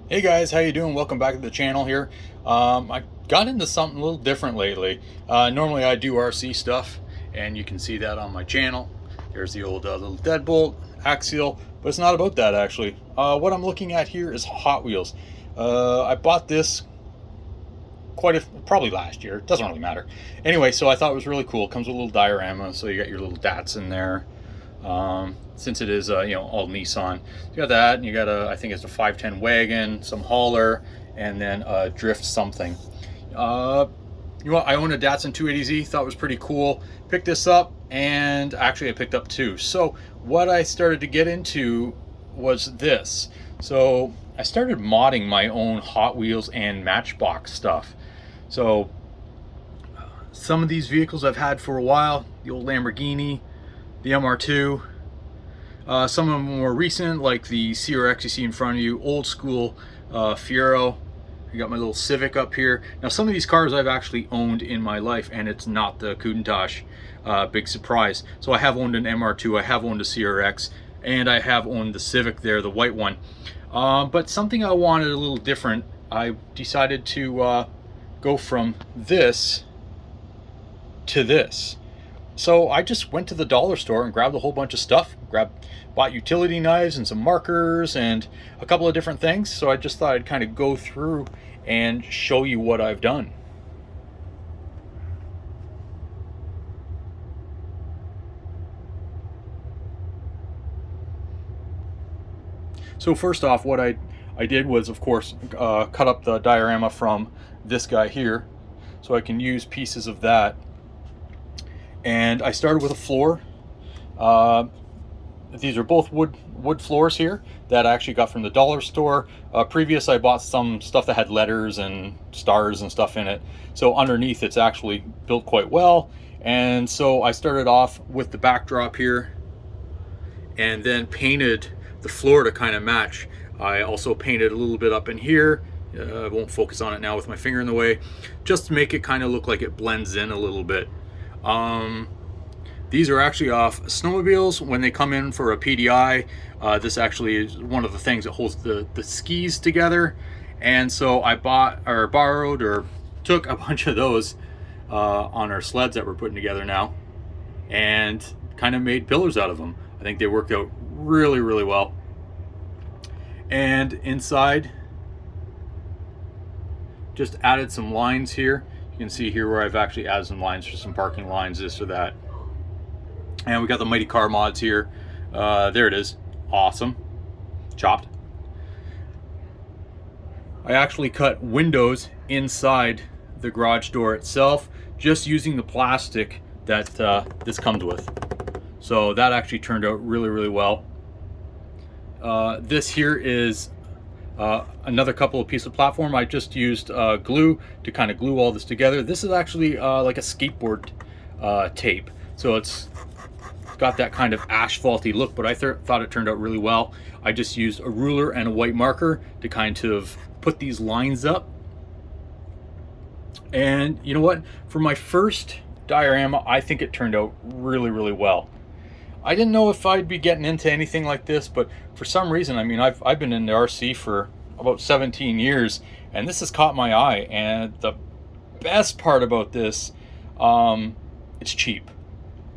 Hey guys, how you doing? Welcome back to the channel here. I got into something a little different lately. Normally I do RC stuff, and you can see that on my channel. There's the old little deadbolt, axial, but it's not about that actually. What I'm looking at here is Hot Wheels. I bought this probably last year. It doesn't really matter. Anyway, so I thought it was really cool. It comes with a little diorama, so you got your little DATs in there. Since it is all Nissan, you got that, and you got I think it's a 510 wagon, some hauler, and then a drift something. I own a Datsun 280Z, thought it was pretty cool. Picked this up, and actually I picked up two. So what I started to get into was this. So I started modding my own Hot Wheels and Matchbox stuff. So some of these vehicles I've had for a while, the old Lamborghini, the MR2, some of them more recent, like the CRX you see in front of you, old school Fiero. I got my little Civic up here. Now some of these cars I've actually owned in my life, and it's not the Countach. Big surprise. So I have owned an MR2, I have owned a CRX, and I have owned the Civic there, the white one. But something I wanted a little different, I decided to go from this to this. So I just went to the dollar store and grabbed a whole bunch of stuff. Bought utility knives and some markers and a couple of different things. So I just thought I'd kind of go through and show you what I've done. So first off, what I did was, of course, cut up the diorama from this guy here, so I can use pieces of that. And I started with a floor. These are both wood floors here that I actually got from the dollar store. Previous, I bought some stuff that had letters and stars and stuff in it. So underneath, it's actually built quite well. And so I started off with the backdrop here, and then painted the floor to kind of match. I also painted a little bit up in here. I won't focus on it now with my finger in the way, just to make it kind of look like it blends in a little bit. These are actually off snowmobiles when they come in for a PDI. This actually is one of the things that holds the skis together. And so I borrowed or took a bunch of those on our sleds that we're putting together now, and kind of made pillars out of them. I think they worked out really, really well. And inside, just added some lines here. You can see here where I've actually added some lines for some parking lines, this or that. And we got the Mighty Car mods here. There it is. Awesome. Chopped. I actually cut windows inside the garage door itself, just using the plastic that this comes with. So that actually turned out really, really well. This here is another couple of pieces of platform. I just used glue to kind of glue all this together. This is actually like a skateboard tape. So it's got that kind of asphalty look, but I thought it turned out really well. I just used a ruler and a white marker to kind of put these lines up. And you know what? For my first diorama, I think it turned out really, really well. I didn't know if I'd be getting into anything like this, but for some reason, I mean, I've been in the RC for about 17 years, and this has caught my eye. And the best part about this, it's cheap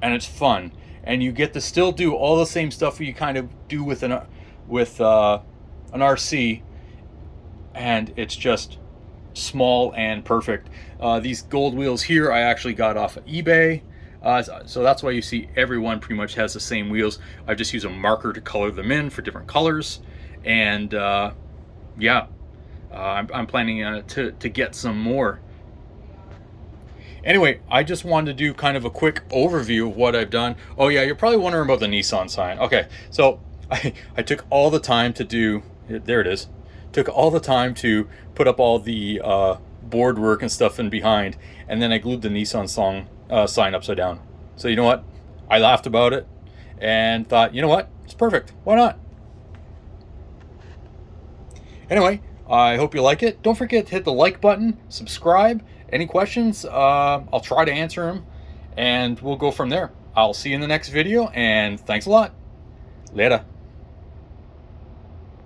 and it's fun, and you get to still do all the same stuff you kind of do with an RC, and it's just small and perfect. These gold wheels here I actually got off of eBay. So that's why you see everyone pretty much has the same wheels. I just use a marker to color them in for different colors. And yeah, I'm planning to get some more. Anyway, I just wanted to do kind of a quick overview of what I've done. Oh yeah, you're probably wondering about the Nissan sign. Okay, so I took all the time to do, there it is. Took all the time to put up all the board work and stuff in behind, and then I glued the Nissan sign upside down. So you know what? I laughed about it and thought, you know what? It's perfect. Why not? Anyway, I hope you like it. Don't forget to hit the like button, subscribe. Any questions, I'll try to answer them, and we'll go from there. I'll see you in the next video, and thanks a lot. Later.